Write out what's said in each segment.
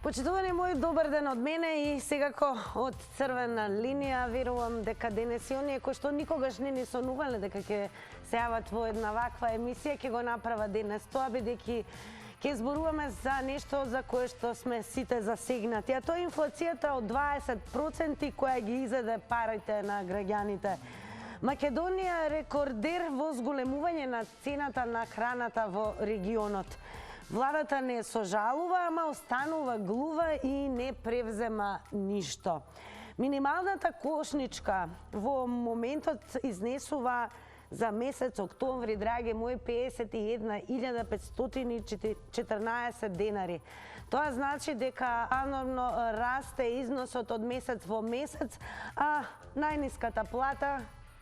Почитувани мој, добар ден од мене и секако од црвена линија. Верувам дека денес и оние кои што никогаш не ни сонувале дека ќе се јават во една ваква емисија, ќе го направат денес тоа, бидејќи ќе зборуваме за нешто за кое што сме сите засегнати, а тоа е инфлацијата од 20% која ги изеде парите на граѓаните. Македонија е рекордер во зголемување на цената на храната во регионот. Владата не сожалува, ама останува глува и не превзема ништо. Минималната кошничка во моментот изнесува за месец октомври, драги мои, 51.514 денари. Тоа значи дека аномно расте износот од месец во месец, а најниската плата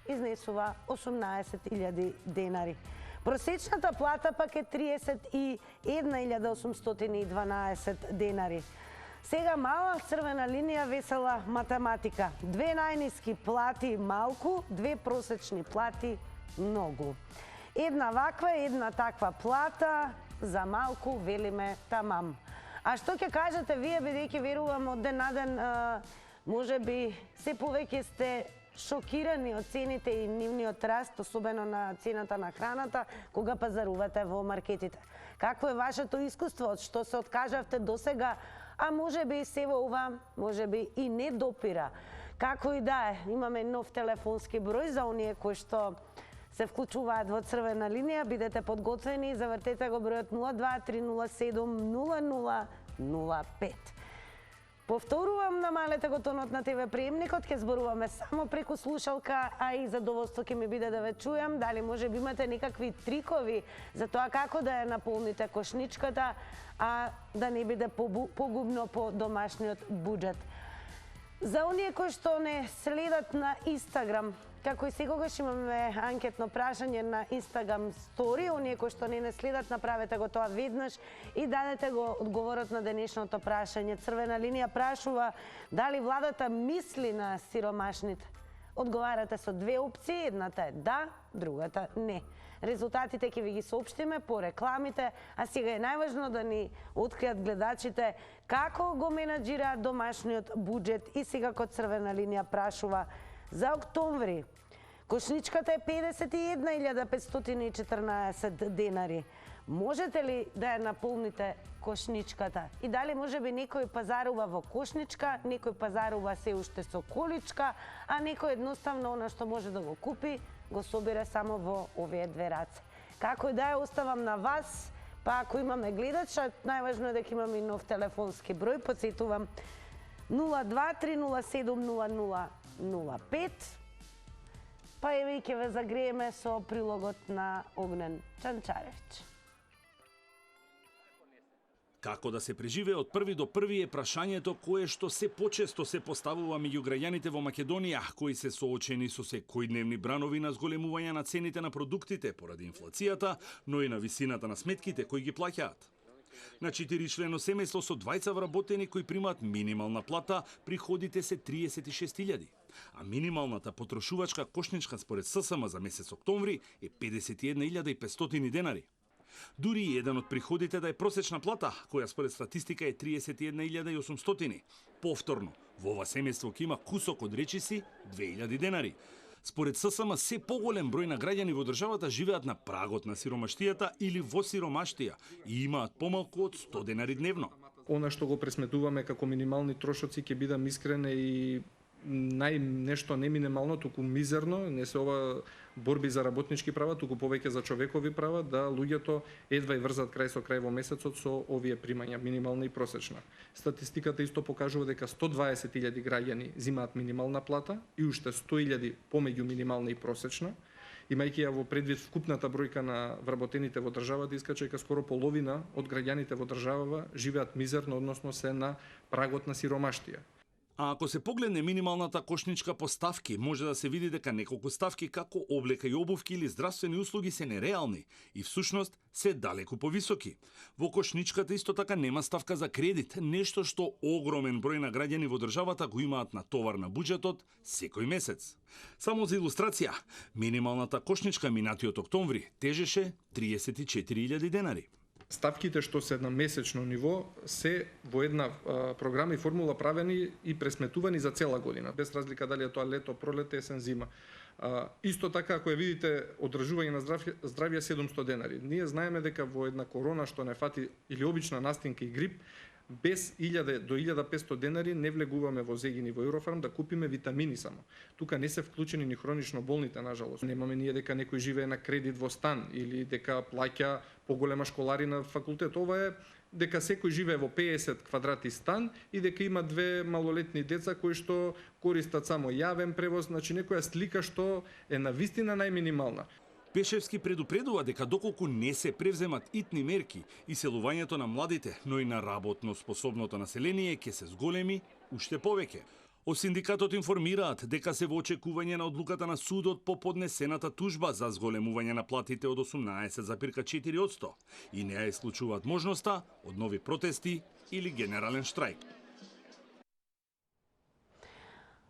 изнесува 18.000 денари. Просечната плата пак е 31.812 денари. Сега мала црвена линија, весела математика. Две најниски плати малку, две просечни плати многу. Една ваква, една таква плата за малку велиме тамам. А што ќе кажете вие, бидејќи верувам од ден на ден можеби се повеќе сте шокирани од цените и нивниот раст, особено на цената на храната, кога пазарувате во маркетите. Какво е вашето искуство, од што се откажавте досега, а можеби и се во ова, можеби и не допира? Како и да е, имаме нов телефонски број за оние кои што се вклучуваат во црвена линија, бидете подготвени и завртете го бројот 023070005. Повторувам, намалете го тонот на ТВ приемникот, ќе зборуваме само преку слушалка, а и задоволство ќе ми биде да ве чујам. Дали може би имате некакви трикови за тоа како да ја наполните кошничката, а да не биде погубно по домашниот буџет. За оние кои што не следат на Инстаграм, како и секогаш имаме анкетно прашање на Инстаграм стори, оние кои што не следат, направете го тоа веднаш и дадете го одговорот на денешното прашање. Црвена линија прашува дали владата мисли на сиромашните. Одговарате со две опции, едната е да, другата не. Резултатите ќе ви ги соопштиме по рекламите, а сега е најважно да ни откријат гледачите како го менаџираат домашниот буџет и сега кod црвена линија прашува за октомври. Кошничката е 51.514 денари. Можете ли да ја наполните кошничката? И дали може би некој пазарува во кошничка, некој пазарува се уште со количка, а некој едноставно она што може да го купи, го собира само во овие две раце. Како и да ја оставам на вас, па ако имаме гледача, најважно е дека имаме и нов телефонски број, потсетувам 023070005. Па еве ќе ве загрееме со прилогот на Огнен Чанчаревич. Како да се преживее од први до први е прашањето кое што се почесто се поставува меѓу граѓаните во Македонија, кои се соочени со секојдневни бранови на зголемување на цените на продуктите поради инфлацијата, но и на висината на сметките кои ги плаќаат. На 4-члено семејство со двајца вработени кои примаат минимална плата, приходите се 36.000, а минималната потрошувачка кошничка според ССМ за месец октомври е 51.500 денари. Дури и еден од приходите да е просечна плата, која според статистика е 31.800. Повторно, во ова семејство ќе има кусок од речиси 2.000 денари. Според ССМ, се поголем број на граѓани во државата живеат на прагот на сиромаштијата или во сиромаштија и имаат помалку од 100 денари дневно. Она што го пресметуваме како минимални трошоци, ќе бидам искрен, и нешто не минимално, туку мизерно, не се ова борби за работнички права, туку повеќе за човекови права, да луѓето едва и врзат крај со крај во месецот со овие примања, минимална и просечна. Статистиката исто покажува дека 120.000 граѓани зимаат минимална плата и уште 100.000 помеѓу минимална и просечна. Имајќи ја во предвид вкупната бројка на вработените во државата, искача дека скоро половина од граѓаните во државава живеат мизерно, односно се на прагот на сиромаштија. А ако се погледне минималната кошничка по ставки, може да се види дека неколку ставки како облека и обувки или здравствени услуги се нереални и всушност се далеку повисоки. Во кошничката исто така нема ставка за кредит, нешто што огромен број на граѓани во државата го имаат на товар на буџетот секој месец. Само за илустрација, минималната кошничка минатиот октомври тежеше 34.000 денари. ставките што се на месечно ниво се во една програма и формула правени и пресметувани за цела година, без разлика дали е тоа лето, пролете, есен, зима. Исто така, ако ја видите одржување на здравје 700 денари. Ние знаеме дека во една корона што не фати или обична настинка и грип, без 1000 до 1500 денари не влегуваме во Зегини во Еврофарм да купиме витамини само. Тука не се вклучени ни хронично болните, нажалост. Немаме ние дека некој живее на кредит во стан или дека плаќа поголема школарина на факултет. Ова е дека секој живее во 50 квадрати стан и дека има две малолетни деца кои што користат само јавен превоз, значи некоја слика што е навистина најминимална. Пешевски предупредува дека доколку не се превземат итни мерки, иселувањето на младите, но и на работно способното население ќе се зголеми уште повеќе. Од синдикатот информираат дека се во очекување на одлуката на судот по поднесената тужба за зголемување на платите од 18,4% и не ја исклучуваат можноста од нови протести или генерален штрајк.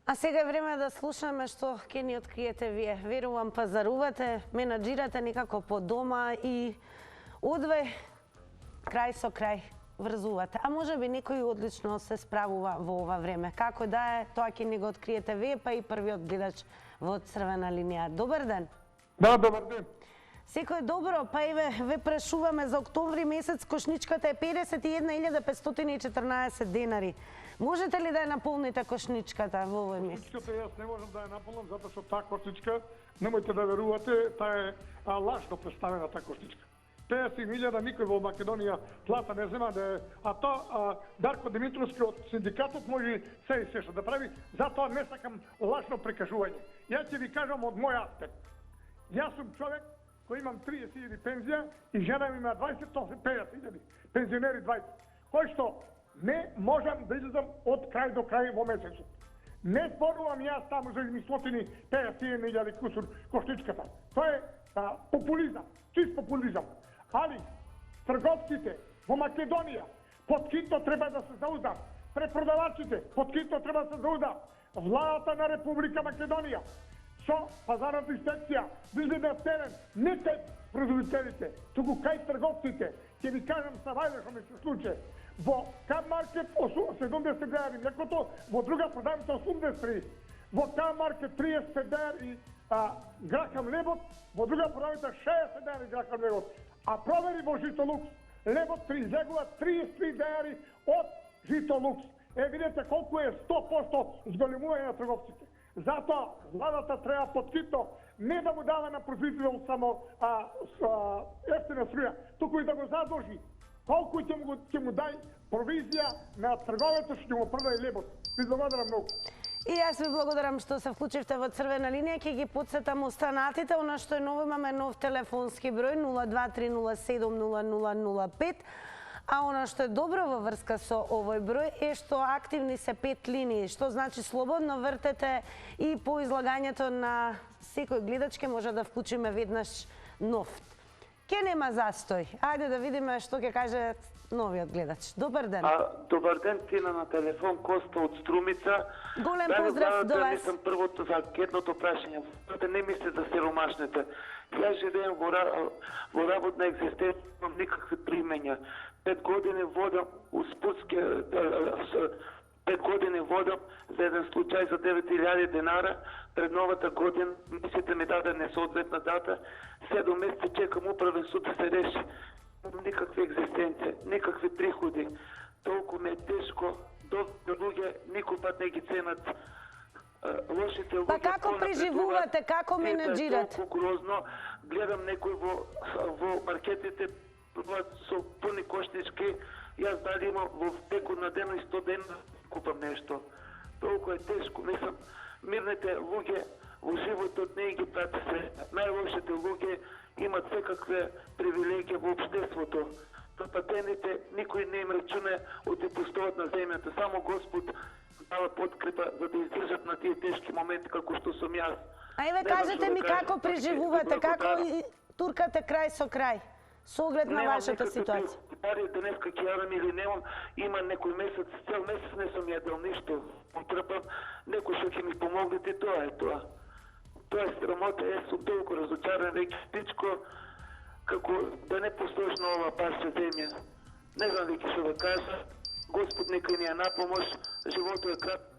А сега е време да слушаме што ќе ни откриете вие. Верувам пазарувате, менаџирате некако по дома и одве крај со крај врзувате. А може би некој одлично се справува во ова време. Како да е, тоа ќе ни го откриете вие, па и првиот гледач во црвена линија. Добар ден. Да, добар ден. Секој добро, па и ве прашуваме за октомври месец кошничката е 51.514 денари. Можете ли да ја наполните кошничката во овој месец? Кошничката јас не можам да ја наполнам затоа што таа кошничка, немојте да верувате, таа е лажно представена таа кошничка. 50.000 никој во Македонија плата не зема да а тоа Дарко Димитровски од синдикатот може се и се што да прави, затоа не сакам лажно прекажување. Ја ќе ви кажам од мој аспект. Јас сум човек кој имам 30.000 пензија и жена ми има 50.000 пензионери 20, кој што не можам да излезам од крај до крај во месецот. Не зборувам јас таму за измислотини 50.000 кусур кошничката. Тоа е популизам, чист популизам. Али трговците во Македонија поткитно треба да се зауздаат. Препродавачите поткитно треба да се зауздаат. Владата на Република Македонија со пазарната инспекција да излезе на терен, не кај производителите, туку кај трговците. Ќе ви кажам савајле што ми се случи. Во К-маркет 70 денари млекото, во друга продавница 83. Во К-маркет 35 денари грахам лебот, во друга продавница 60 денари грахам лебот. А провери во Житолукс, лебот излегува 33 денари од Житолукс. Видете колку е 100% зголемување на трговците. Затоа владата треба поткитно не да му дава на производител само ефтина струја, туку и да го задолжи. Колку ќе му дај провизија на трговецот што ќе му продаде лебот. Ви благодарам многу. И јас ви благодарам што се вклучивте во црвена линија. Ќе ги потсетам останатите. Она што е ново, имаме нов телефонски број 023070005. А она што е добро во врска со овој број е што активни се 5 линии, што значи слободно вртете и по излагањето на секој гледач ке може да вклучиме веднаш нов. Ке нема застој. Ајде да видиме што ќе каже новиот гледач. Добар ден. Добар ден, Тина на телефон, Коста од Струмица. Голем поздрав до вас. Мислам првото за анкетното прашање. Не мислите за сиромашните. Ја живеем во работна екзистенција, имам никакви примења. 5 години водам успутски 5 години водам за еден случај за 9.000 денара. Пред новата година мислите ми даде несоодветна дата. 7 месеци чекам управен суд да се реши. Никакви екзистенција, никакви приходи. Толку ме е тешко. Луѓе никој пат не ги ценат. Лошите луѓе. Па како преживувате, како менаџирате? Толку грозно. Гледам некој во маркетите со пуни кошнички. Јас дали имам во текот на ден и 100 дена купам нешто. Толку е тешко. Мислам, мирните луѓе во животот не ги прати се. Најлошите луѓе имат секакве привилегии во општеството. Запатените никој не им рачуне од да пустуват на земјата. Само Господ дава подкрепа за да издржат на тие тешки моменти како што сум јас. Ајде кажете ми како преживувате, како туркате крај со крај, со оглед на вашата ситуација. Пари денеска ќе јадам или немам, има некој месец, цел месец не сум јадел ништо. Потребам некој што ќе ми помогне и тоа е тоа. Тоа е срамота, јас сум толку разочаран, веќе всичко како да не постоиш на ова парче земја. Не знам дека што да кажа. Господ нека ни ја напомош. Животот е краток.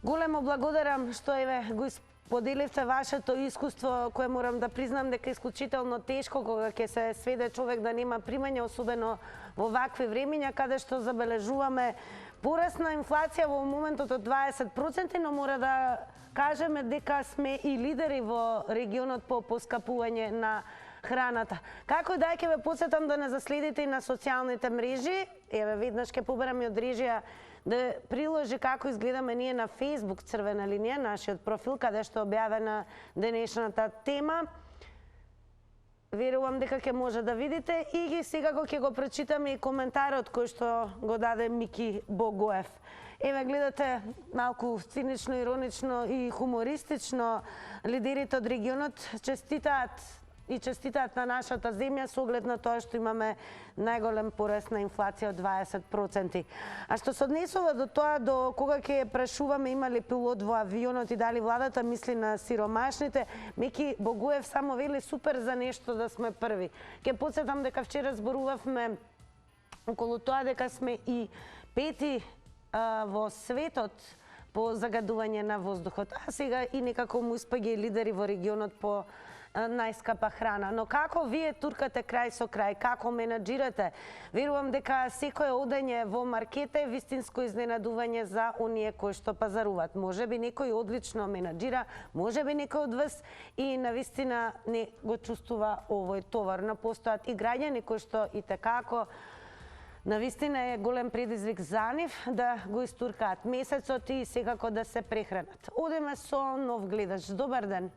Големо благодарам што го поделивте вашето искуство, кое морам да признам дека е исклучително тешко кога ќе се сведе човек да нема примања, особено во вакви времиња каде што забележуваме пораст на инфлација во моментот од 20%, но мора да кажеме дека сме и лидери во регионот по поскапување на храната. Како и да ќе ве потсетам да не заследите и на социјалните мрежи. Еве веднаш ќе поберам и од режија да приложи како изгледаме ние на Facebook Црвена линија, нашиот профил, каде што е објавена денешната тема. Верувам дека ќе може да видите и ги секако ќе го прочитаме и коментарот кој што го даде Мики Богоев. Еве гледате малку цинично, иронично и хумористично лидерите од регионот честитаат на нашата земја со оглед на тоа што имаме најголем пораст на инфлација од 20%. А што се однесува до тоа до кога ќе прашуваме има ли пилот во авионот и дали владата мисли на сиромашните, Мики Богуев само вели супер за нешто да сме први. Ќе потсетам дека вчера зборувавме околу тоа дека сме и пети во светот по загадување на воздухот, а сега и некако му испаѓа лидери во регионот по најскапа храна. Но како вие туркате крај со крај, како менаџирате? Верувам дека секое одење во маркет е вистинско изненадување за оние кои што пазаруваат. Може би некој одлично менаџира, може би некој од вас и навистина не го чувствува овој товар. Но постојат и граѓани кои што и tekako навистина е голем предизвик за нив да го истуркаат месецот и секако да се прехранат. Одеме со нов гледач. Добар ден.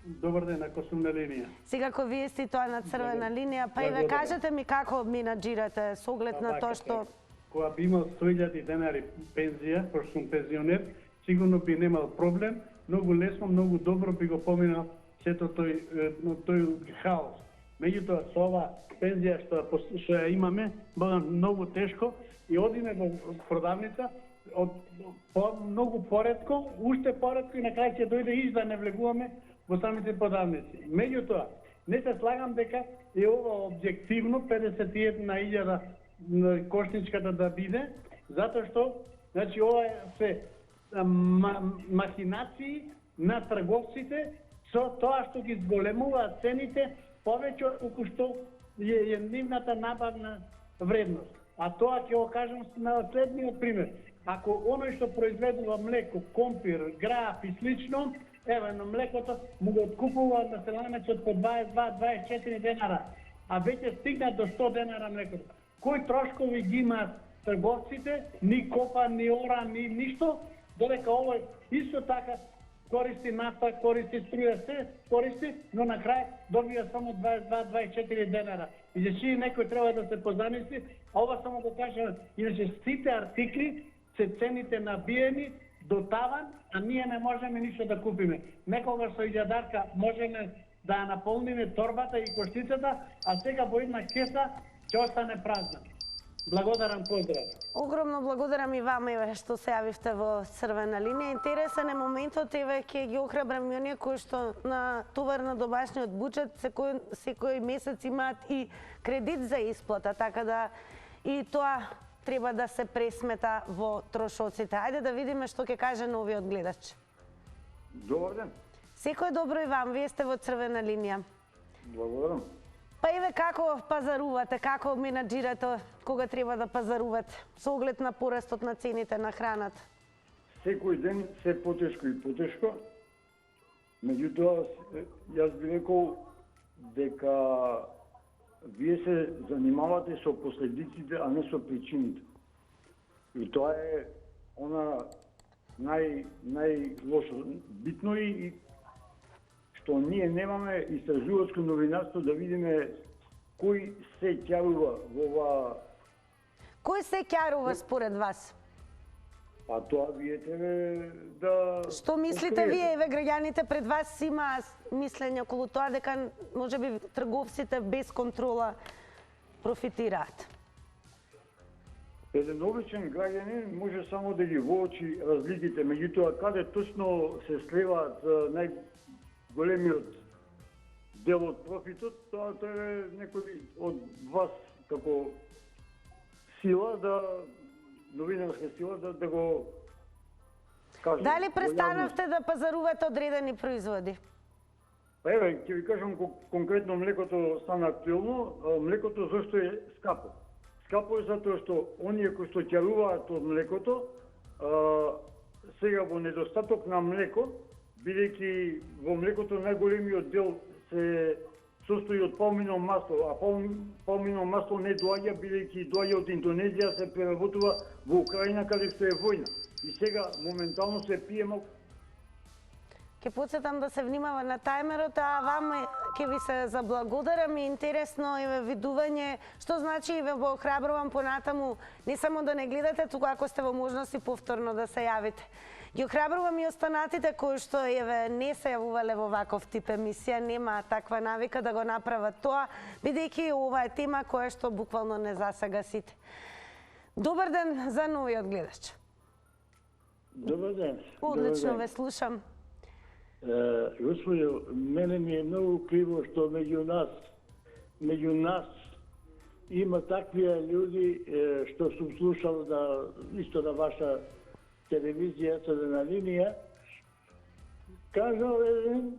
Добар ден, ако сум на линија. Сега вие сте тоа на црвена линија, па и ве кажете ми како менаџирате со оглед на тоа што... Кога би имал 100.000 денари пензија, пошто сум пензионер, сигурно би немал проблем, многу лесно, многу добро би го поминал сето тој хаос. Меѓутоа, со ова пензија што ја имаме, била многу тешко и одиме во продавница, многу поретко, уште поретко и на крај ќе дојде и да не влегуваме во самите продавници. Меѓутоа, не се слагам дека е ова објективно 51.000 кошничката да биде, затоа што значи ова се махинации на трговците со тоа што ги зголемуваат цените повеќе од колку што е нивната набавна вредност. А тоа ќе го кажам на следниот пример. Ако оној што произведува млеко, компир, граф и слично, еве на млекото му го откупува населенецот по 22-24 денара, а веќе стигна до 100 денара млекото. Кои трошкови ги имаат трговците, ни копа, ни ора, ни ништо, додека овој исто така користи нафта, користи струја, се користи, но на крај добија само 22-24 денара. И за чии некој треба да се позамисли, а ова само да кажа, иначе сите артикли се цените набиени до таван, а ние не можеме ништо да купиме. Некогаш со илјадарка можеме да ја наполниме торбата и коштицата, а сега во една кеса ќе остане празна. Благодарам, поздрав. Огромно благодарам и вама, еве, што се јавивте во црвена линија. Интересен е моментот, еве, ќе ги охрабрам и оние кои што на товар на домашниот буџет секој месец имаат и кредит за исплата, така да и тоа треба да се пресмета во трошоците. Ајде да видиме што ќе каже новиот гледач. Добар ден. Секој добро и вам, вие сте во црвена линија. Благодарам. Па еве како пазарувате, како менаџирате кога треба да пазарувате со оглед на порастот на цените на храната? Секој ден се потешко и потешко. Меѓутоа, јас би рекол дека вие се занимавате со последиците, а не со причините. И тоа е она најлошо. Битно и што ние немаме истражувачко новинарство да видиме кој се ќарува во ова... Кој се ќарува според вас? А тоа вие тебе да... Што мислите вие, еве граѓаните пред вас има мислење околу тоа дека можеби трговците без контрола профитираат? Еден обичен граѓанин може само да ги воочи разликите, меѓутоа каде точно се слеваат најголемиот дел од профитот, тоа е некој од вас како сила новинарска сила да го кажа. Дали престанавте да пазарувате одредени производи? Па еве, ќе ви кажам конкретно млекото стана актуелно. Млекото зашто е скапо? Скапо е затоа што оние кои што ќаруваат од млекото, сега во недостаток на млеко, бидејќи во млекото најголемиот дел се состои од палмино масло, а палмино масло не доаѓа, бидејќи доаѓа од Индонезија, се преработува во Украина, каде што е војна. И сега моментално се пие малку. Ке подсетам да се внимава на тајмерот, а вам ќе ви се заблагодарам и интересно е видување што значи и ве охрабрувам понатаму не само да не гледате, туку ако сте во можност и повторно да се јавите. Ги охрабрувам и останатите кои што не се јавувале во ваков тип емисија, нема таква навика да го направат тоа, бидејќи ова е тема која што буквално не засега сите. Добар ден за новиот гледач. Добар ден. Одлично ве слушам. Господи, мене ми е многу криво што меѓу нас има таквија луѓе што сум слушал исто на ваша телевизија на линија, кажал еден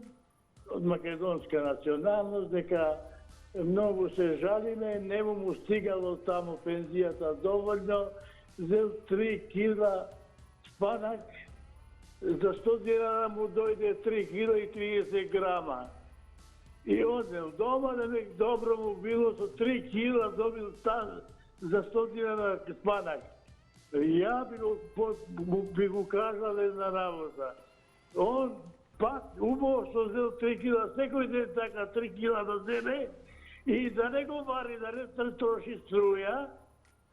од македонска националност дека многу се жалиме, не му стигало таму пензијата доволно, зел 3 кила спанак, за 100 динара му дојде 3,30 грама. И однел дома, добро му било, со 3 кила добил за 100 динара спанак. Ја би го кажал една работа. Он пак убаво што зел 3 кила, секој ден така 3 кила да земе и да не го вари, да не троши струја,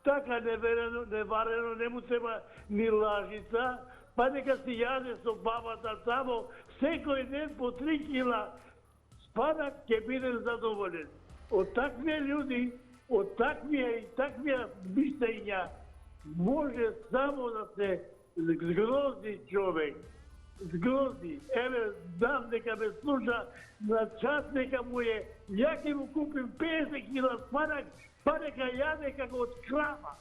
така неварено, не му треба ни лажица, па нека си јаде со бабата тамо, секој ден по 3 кила спанак ќе биде задоволен. Од таквија луѓе, од таквија мислења, може само да се згрози човек. Згрози. Еве, знам дека ме слуша, на час нека му е, ја ќе му купим 50 кила спанак, па нека јаде како од крава.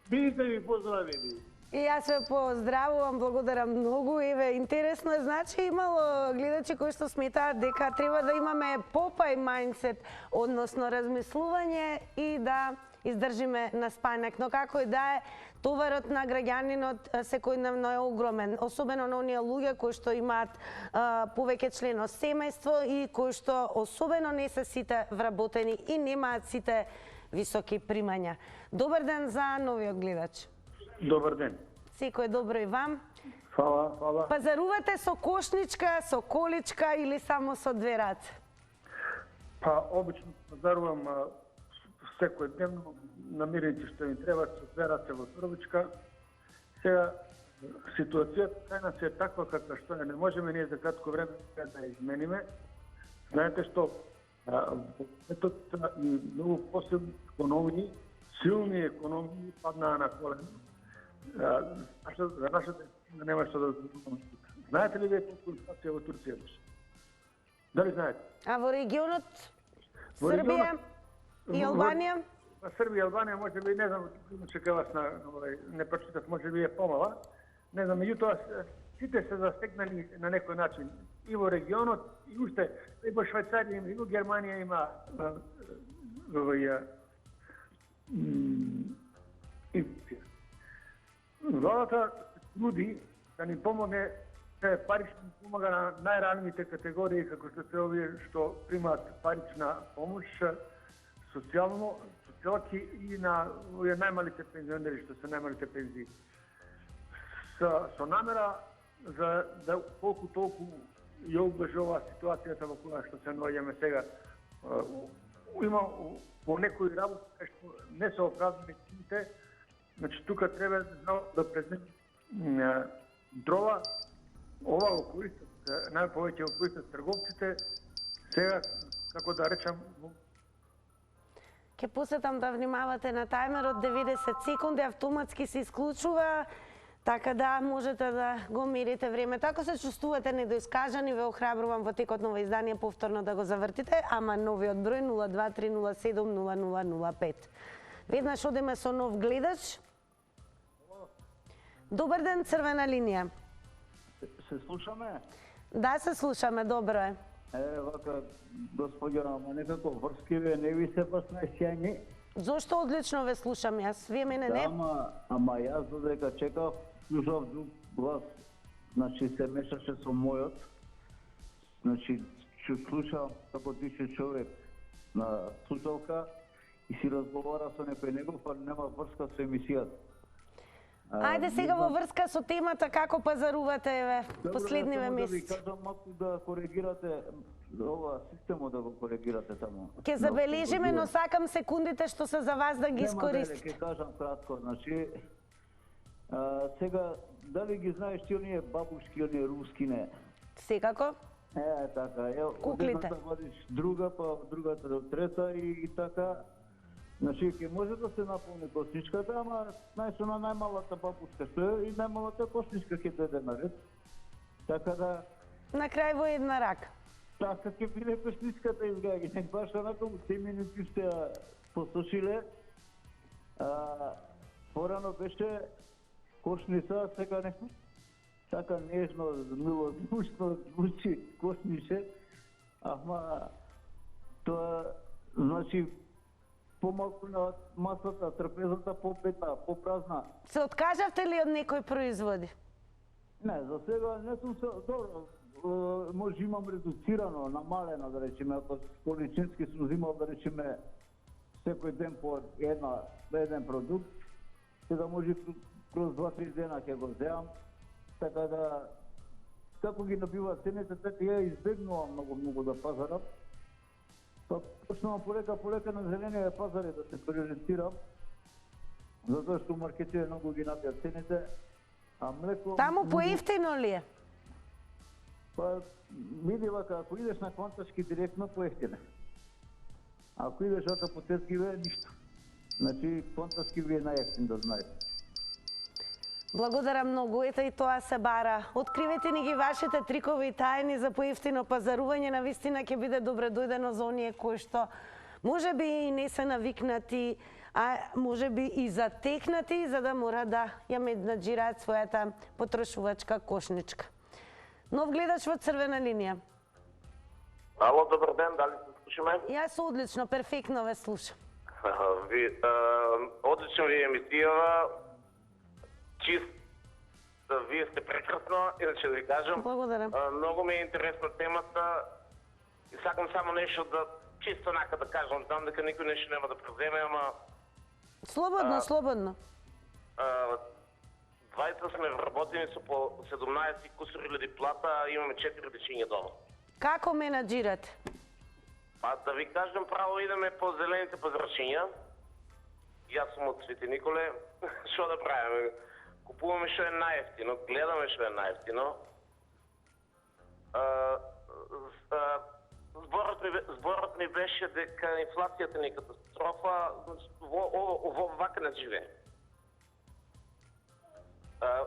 Бидете ви поздравени. И јас ве поздравувам, благодарам многу. Еве, интересно е, значи имало гледачи кои што сметаат дека треба да имаме попај мајндсет, односно размислување и да издржиме на спанак. Но како и да е, товарот на граѓанинот секојдневно е огромен, особено на оние луѓе кои што имаат повеќе члено семејство и кои што особено не се сите вработени и немаат сите високи примања. Добар ден за новиот гледач. Добар ден. Секој добро и вам. Фала. Пазарувате со кошничка, со количка или само со две раце? Па, обично пазарувам секојдневно намирените што ми треба со две раце во торбичка. Сега ситуацијата кај нас е таква каква што не можеме ние за кратко време да ја измениме. Знаете што и многу посебни економии, силни економии паднаа на колено. За нашата нема што да зборувам. Знаете ли вие колку инфлација во Турција беше? Дали знаете? А во регионот Србија и Албанија? Србија и Албанија може би, не знам, имаше кај вас не прочитав, може би е помала. Не знам, меѓутоа сите се засегнали на некој начин. И во регионот, и уште, и во Швајцарија има, и во Германија има инфлација. Владата труди да ни помогне, парично помага на најранивите категории, како што се овие што примаат парична помош, социјалки и на овие најмалите пензионери, што се најмалите пензии. Со намера за да колку толку ја облажува ситуацијата во која што се наоѓаме сега. Има по некои работи што не се оправдани цените, значи тука треба да преземе дрова, ова го користат, најповеќе го користат трговците, сега, како да речам... Ке посетам да внимавате на тајмерот, 90 секунди, автоматски се исклучува. Така да, можете да го мерите времето. Ако се чувствувате недоискажани, ве охрабрувам во текот на ова издание повторно да го завртите, ама новиот број 023070005. Веднаш одиме со нов гледач. Добар ден, црвена линија. Се слушаме? Да, се слушаме, добро е. Вака, господја, ама некако врски ве не ви се бас најсјајни. Зошто одлично ве слушам јас? Вие мене не? Ама јас додека чекав, слушав друг глас, значи се мешаше со мојот. Значи, слушам како дише човек на слушалка и си разговара со некој негов, а нема врска со емисијата. Ајде сега во врска со темата како пазарувате еве последниве месеци. Да ви кажам малку да коригирате ова системот, да го коригирате таму. Ќе забележиме, но сакам секундите што се за вас да ги искористите. Ќе кажам кратко, значи сега дали ги знаеш ти оние бабушки, оние руски не? Секако? Така, куклите. Да водиш друга, па другата до трета и така. Значи, ќе може да се наполни косничката, ама знаеш на најмалата бабушка што е и најмалата косничка ќе дојде на ред. Така да... На крај во една рака. Така ќе биде косничката изгаѓа. Не баш онака у 3 минути сте ја посушиле. Порано беше кошница, сега не така нежно, милозвучно звучи кошнише, ама тоа значи помалку на масата, трпезата попета, попразна. Се откажавте ли од некои производи? Не, за сега не сум се... Добро, може имам редуцирано, намалено, да речеме, ако количински сум взимал, да речеме, секој ден по еден продукт, сега може кроз 2-3 дена ќе го земам, така да, како ги набиваат цените, така ја избегнувам многу да пазарам. Па почнувам полека на зелениот пазар да се приориентирам, затоа што маркетите многу ги набијат цените, а млеко... Таму поевтино ли е? Па, види вака, ако идеш на Квантачки директно, поевтине. Ако идеш од апотеки, ве ништо. Значи, Квантачки ви е најефтин, да знаете. Благодарам многу, ето и тоа се бара. Откривете ни ги вашите трикови и тајни за поевтино пазарување, навистина ќе биде добре дојдено за оние кои што може би и не се навикнати, а може би и затекнати, за да мора да ја менаџираат својата потрошувачка кошничка. Нов гледач во црвена линија. Ало, добар ден, дали се слушаме? Јас одлично, перфектно ве слушам. Одлично ви е емисијава. Чист, вие сте прекрасно, иначе да ви кажам. Благодарам. Многу ми е интересна темата и сакам само нешто да, чисто нака да кажам, знам дека никој нешто нема да преземе, ама... Слободно, слободно. 20 сме вработени со по 17 кусур илјади плата, а имаме 4 дечиња дома. Како менаџирате? Па да ви кажам право, идеме по зелените пазарчиња. Јас сум од Свети Николе, што да правиме? Купуваме што е најефтино, гледаме што е најефтино. Зборот ми беше дека инфлацијата ни е катастрофа, во вака не живее.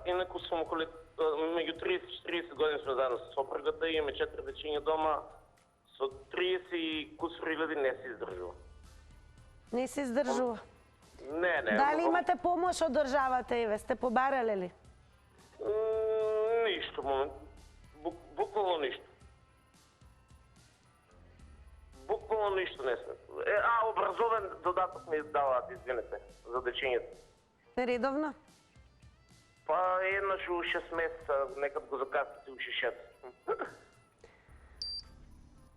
Инаку сум околу меѓу 30-40 години сме заедно со сопругата, имаме 4 дечиња дома, со 30 и кусур илјади не се издржува. Не се издржува? Не. Дали имате помош од државата, еве, сте побарале ли? Ништо, момент. Буквално ништо. Буквално ништо не сме. Образовен додаток ми даваат, извинете, за дечињата. Редовно? Па еднаш у 6 месеца, некад го закаснете у 6.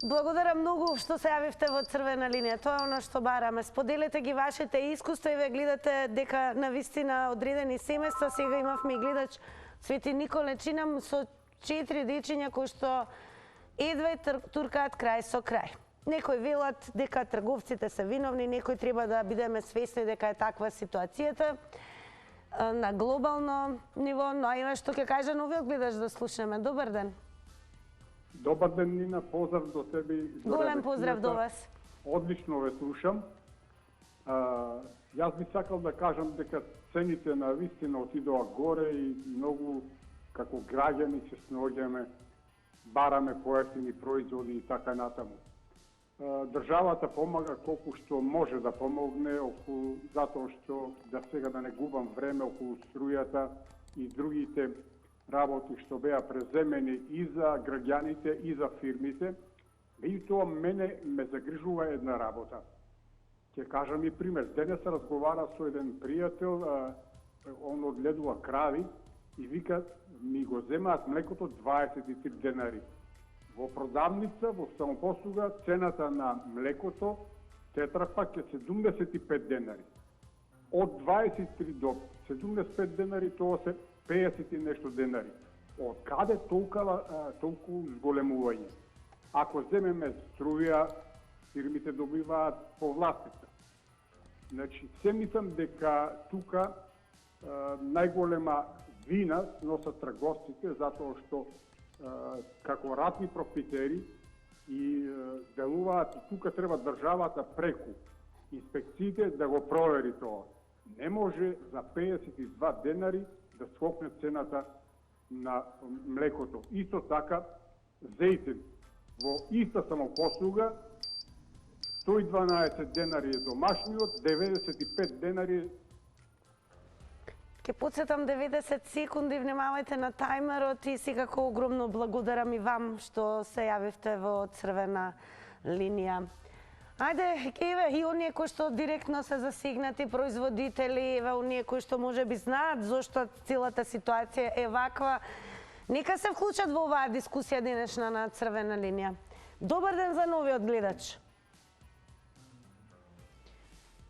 Благодарам многу што се јавивте во црвена линија. Тоа е оно што бараме. Споделете ги вашите искуства и ве гледате дека навистина одредени семејства. Сега имавме и гледач Свети Николе, чинам со 4 дечиња кои што едва туркаат крај со крај. Некои велат дека трговците се виновни, некои треба да бидеме свесни дека е таква ситуацијата на глобално ниво, но има што ќе каже новиот гледач да слушаме. Добар ден. Добар ден, Нина, поздрав до тебе. Голем поздрав до вас. Одлично ве слушам. Јас би сакал да кажам дека цените на вистина отидоа горе и многу како граѓани се сноѓаме, бараме поевтини производи и така натаму. Државата помага колку што може да помогне, затоа што сега да не губам време околу струјата и другите работи што беа преземени и за граѓаните и за фирмите. Меѓутоа мене ме загрижува една работа. Ќе кажам и пример. Денес разговара со еден пријател, он одгледува крави и вика ми го земаат млекото 23 денари. Во продавница, во самопослуга, цената на млекото тетрапак е 75 денари. Од 23 до 75 денари, тоа се 50 и нешто денари. Од каде толку зголемување? Ако земеме струја, фирмите добиваат повластица. Значи, се мислам дека тука најголема вина носат трговците, затоа што како ратни профитери и делуваат, тука треба државата преку инспекциите да го провери тоа. Не може за 52 денари да скокне цената на млекото. Исто така, зејтин во иста самопослуга 112 денари е домашниот, 95 денари. Ке подсетам 90 секунди, внимавајте на тајмерот и секако огромно благодарам и вам што се јавивте во црвена линија. Ајде, еве и оние кои што директно се засегнати производители, еве оние кои што можеби знаат зошто целата ситуација е ваква, нека се вклучат во оваа дискусија денешна на црвена линија. Добар ден за новиот гледач.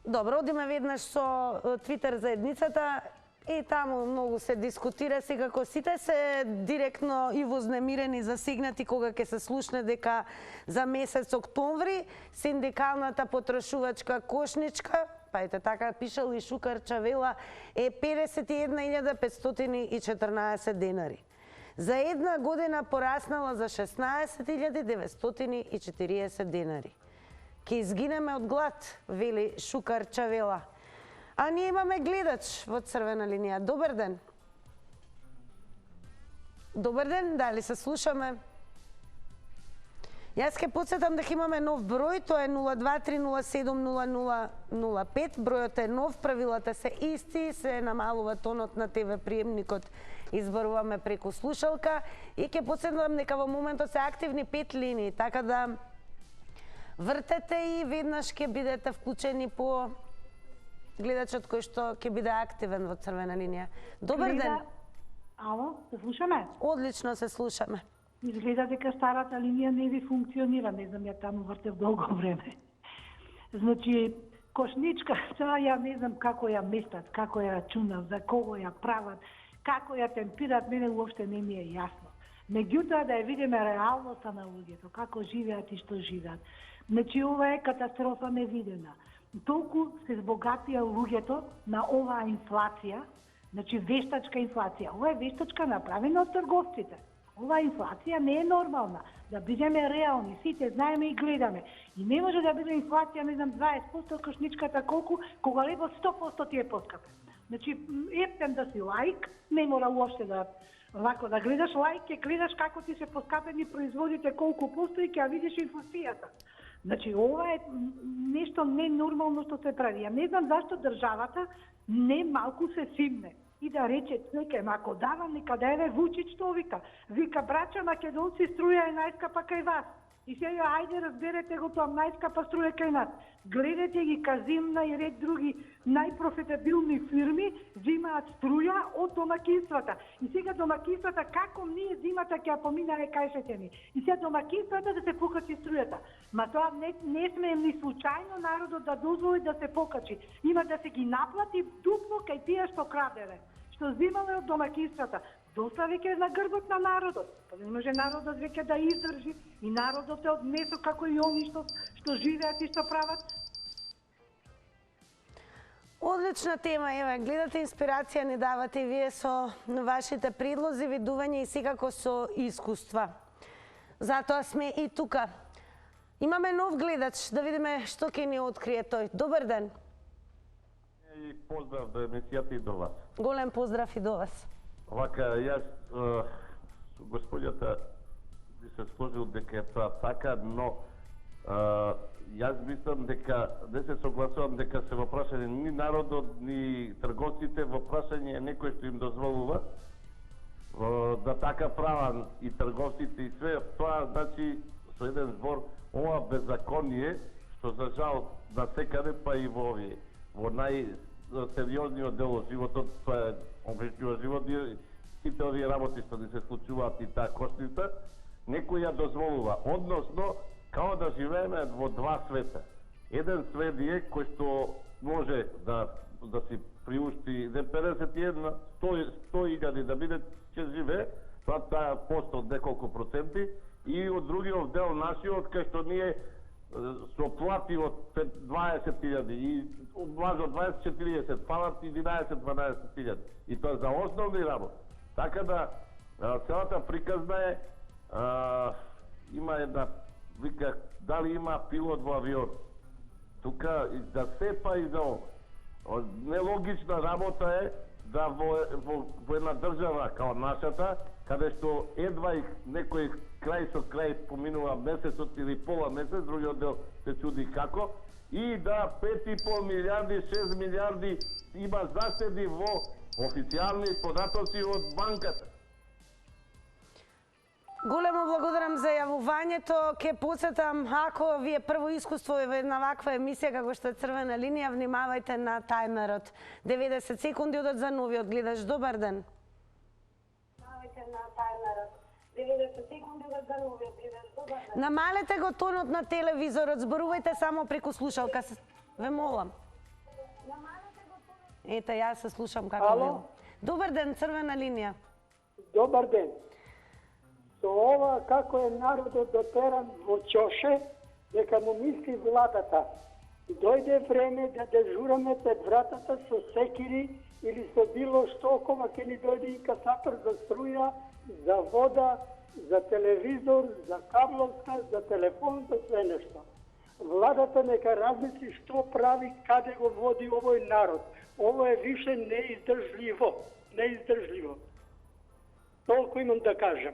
Добро, одиме веднаш со Твитер заедницата и таму многу се дискутира, секако сите се директно и вознемирени, засегнати кога ќе се слушне дека за месец октомври синдикалната потрошувачка кошничка, па ете така пишал и Шукар Чавела, е 51.514 денари. За една година пораснала за 16.940 денари. Ке изгинеме од глад, вели Шукар Чавела. А ние имаме гледач во црвена линија. Добар ден. Добар ден, дали се слушаме? Јас ке подсетам дека имаме нов број, тоа е 023070005. Бројот е нов, правилата се исти, се намалува тонот на ТВ приемникот. Избаруваме преку слушалка и ке подсетам дека во моментот се активни 5 линии, така да вртете и веднаш ќе бидете вклучени по гледачот кој што ќе биде активен во црвена линија. Добар ден. Ало, се слушаме? Одлично се слушаме. Изгледа дека старата линија не ви функционира, не знам, ја таму вртев долго време. Значи, кошничка, ја не знам како ја местат, како ја рачунат, за кого ја прават, како ја темпират, мене уопште не ми е јасно. Меѓутоа да ја видиме реалноста на луѓето, како живеат и што живеат. Значи, ова е катастрофа невидена. Толку се збогатија луѓето на оваа инфлација, значи вештачка инфлација. Ова е вештачка направена од трговците. Оваа инфлација не е нормална. Да бидеме реални, сите знаеме и гледаме. И не може да биде инфлација, не знам, 20%, кошничката колку, кога лебо 100% ти е поскапен. Значи, ептен да си лаик, не мора уопште да вако да гледаш лаик, ќе гледаш како ти се поскапени производите, колку постои, ќе видиш инфлацијата. Значи, ова е нешто ненормално што се прави. Ја не знам зашто државата не малку се симне и да рече човеке, ако дава нека да еве Вучич што вика. Вика, брача македонци, струја е најскапа кај вас. И сега, ајде, разберете го тоа, најскапа струја кај нас. Гледате ги Казимна и ред други најпрофитабилни фирми зимаат струја од домакинствата. И сега домакинствата, како ние зимата ќе ја поминае, кажете ми. И сега домакинствата да се покачи струјата. Ма тоа не сме ни случајно народот да дозволи да се покачи. Има да се ги наплати дупло кај тие што краделе, што зимале од домакинствата. Доста веќе на грбот на народот. Па не може народот веќе да издржи и народот е однесо како и они што живеат и што прават. Одлична тема, еве, гледате инспирација ни давате и вие со вашите предлози, видување и секако со искуства. Затоа сме и тука. Имаме нов гледач, да видиме што ќе ни открие тој. Добар ден. И поздрав до емисијата и до вас. Голем поздрав и до вас. Вака, јас со господјата би се сложил дека е тоа така, но јас мислам дека не се согласувам дека се во прашање ни народот, ни трговците, во прашање некој што им дозволува да така прават и трговците и све, тоа значи со еден збор ова беззаконие што за жал на секаде па и во овие во најсериозниот дел од животот, тоа е обречнува живот и сите овие работи што ни се случуваат и таа кошница, некој ја дозволува, односно као да живееме во два света. Еден свет е кој што може да си приушти не 51, 100.000 да биде ќе живее, тоа пост од неколку проценти, и од другиот дел нашиот кај што ние со плати од 20.000 и влажо 20-40, палат 11-12.000. И тоа за основни работи. Така да, целата приказна е, има една, вика, дали има пилот во авион. Тука, за се па и за ова. Нелогична работа е да во една држава као нашата, каде што едва и некој крај со крај поминува месецот или пола месец, другиот дел се чуди како, и да 5,5 милиарди, 6 милиарди има заштеди во официјални податоци од банката. Големо благодарам за јавувањето. Ке посетам, ако ви е прво искуство во една ваква емисија како што е Црвена линија, внимавајте на тајмерот. 90 секунди одат за новиот гледач. Добар ден. Внимавајте на тајмерот. 90 секунди одат за новиот гледач. Добар ден. Намалете го тонот на телевизорот, зборувајте само преку слушалка. Ве молам. Намалете го тонот. Ете, јас се слушам како велам. Добар ден, Црвена линија. Добар ден. Со ова како е народот дотеран во ќоше, дека му мисли владата. Дојде време да дежураме пред вратата со секири или со било што, кога ќе ни дојде инкасатор за струја, за вода, за телевизор, за кабловска, за телефон, за све нешто. Владата нека размисли што прави, каде го води овој народ. Ово е више неиздржливо. Неиздржливо. Толку имам да кажам.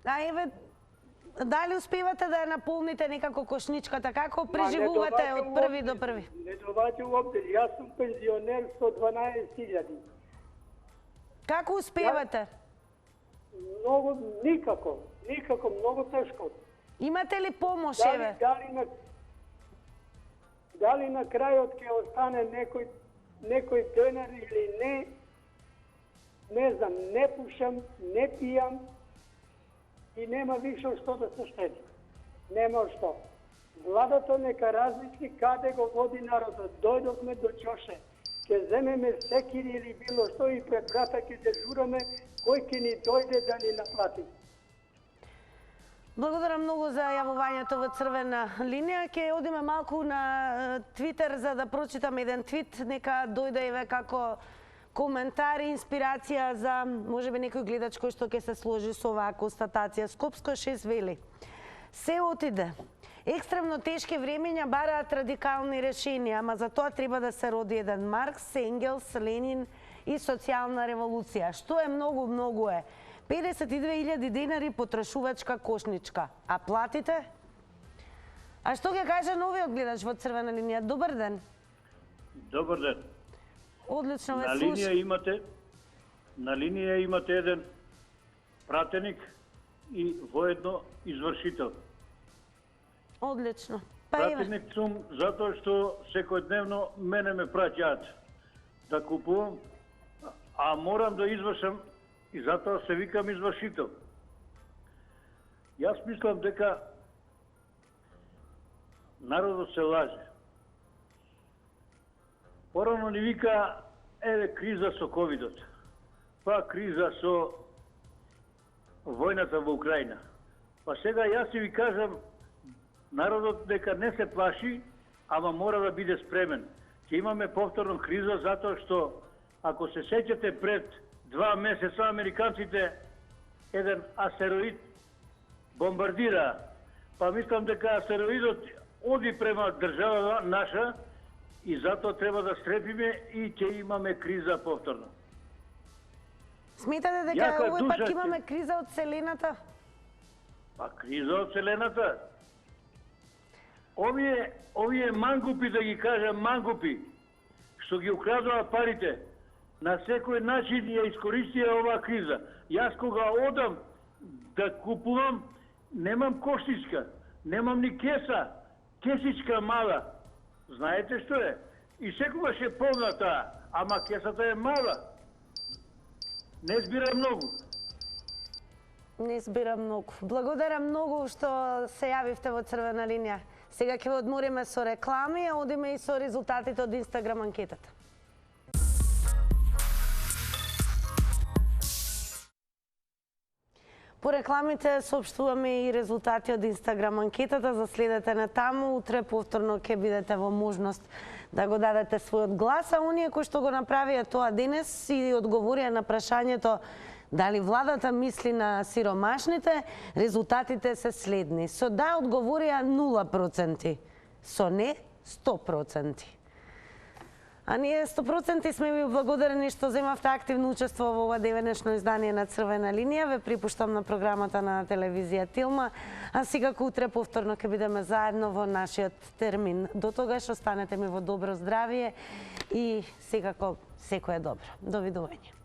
А еве, дали успевате да ја наполните некако кошничката? Како преживувате од први до први? Не доваѓа уопšte. Јас сум пензионер со 12.000. Како успевате? Многу, никако, многу тешко. Имате ли помош, еве? Дали на крајот ќе остане некој денар или не знам, не пушам, не пијам, и нема више што да се штеди. Нема што. Владата нека размисли каде го води народот. Дојдовме до ќоше. Ке земеме секири или било што и пред врата ке дежураме, кој ке ни дојде да ни наплати. Благодарам многу за јавувањето во Црвена линија. Ке одиме малку на Твитер за да прочитам еден твит. Нека дојде еве како коментари, инспирација за можеби некој гледач кој што ќе се сложи со оваа констатација. Скопско 6 вели: се отиде. Екстремно тешки времења бараат радикални решенија, ама за тоа треба да се роди еден Маркс, Енгелс, Ленин и социјална револуција. Што е многу е. 52.000 денари потрошувачка кошничка. А платите? А што ќе каже новиот гледач во Црвена линија? Добар ден. Добар ден. Одлично ве слушам. На линија имате еден пратеник и воедно извршител. Одлично. Пратеник сум затоа што секојдневно мене ме праќаат да купувам, а морам да извршам и затоа се викам извршител. Јас мислам дека народот се лаже. Порано ни вика, еве криза со ковидот, па криза со војната во Украина. Па сега јас си ви кажам, народот дека не се плаши, ама мора да биде спремен. Ќе имаме повторно криза затоа што, ако се сеќате пред 2 месеца, американците еден астероид бомбардира. Па мислам дека астероидот оди према држава наша И затоа треба да стрепиме и ќе имаме криза повторно. Сметате дека овој пат имаме криза од Вселената? Па криза од Вселената. Овие мангупи, да ги кажам мангупи, што ги украдува парите, на секој начин ја искористија оваа криза. Јас кога одам да купувам, немам коштичка, немам ни кеса, кесичка мала. Знаете што е? И секогаш е полна таа, ама кесата е мала. Не збира многу. Не збира многу. Благодарам многу што се јавивте во Црвена линија. Сега ќе ве одмориме со реклами, а одиме и со резултатите од Инстаграм анкетата. По рекламите соопштуваме и резултати од Инстаграм анкетата, заследете на таму, утре повторно ќе бидете во можност да го дадете својот глас, а оние кои што го направија тоа денес и одговорија на прашањето дали владата мисли на сиромашните, резултатите се следни. Со да одговорија 0%, со не 100%. А ние 100% сме ви благодарени што земавте активно учество во ова денешно издание на Црвена линија. Ве припуштам на програмата на телевизија Тилма, а секако утре повторно ќе бидеме заедно во нашиот термин. До тогаш останете ми во добро здравје и секако секое добро. Довидување.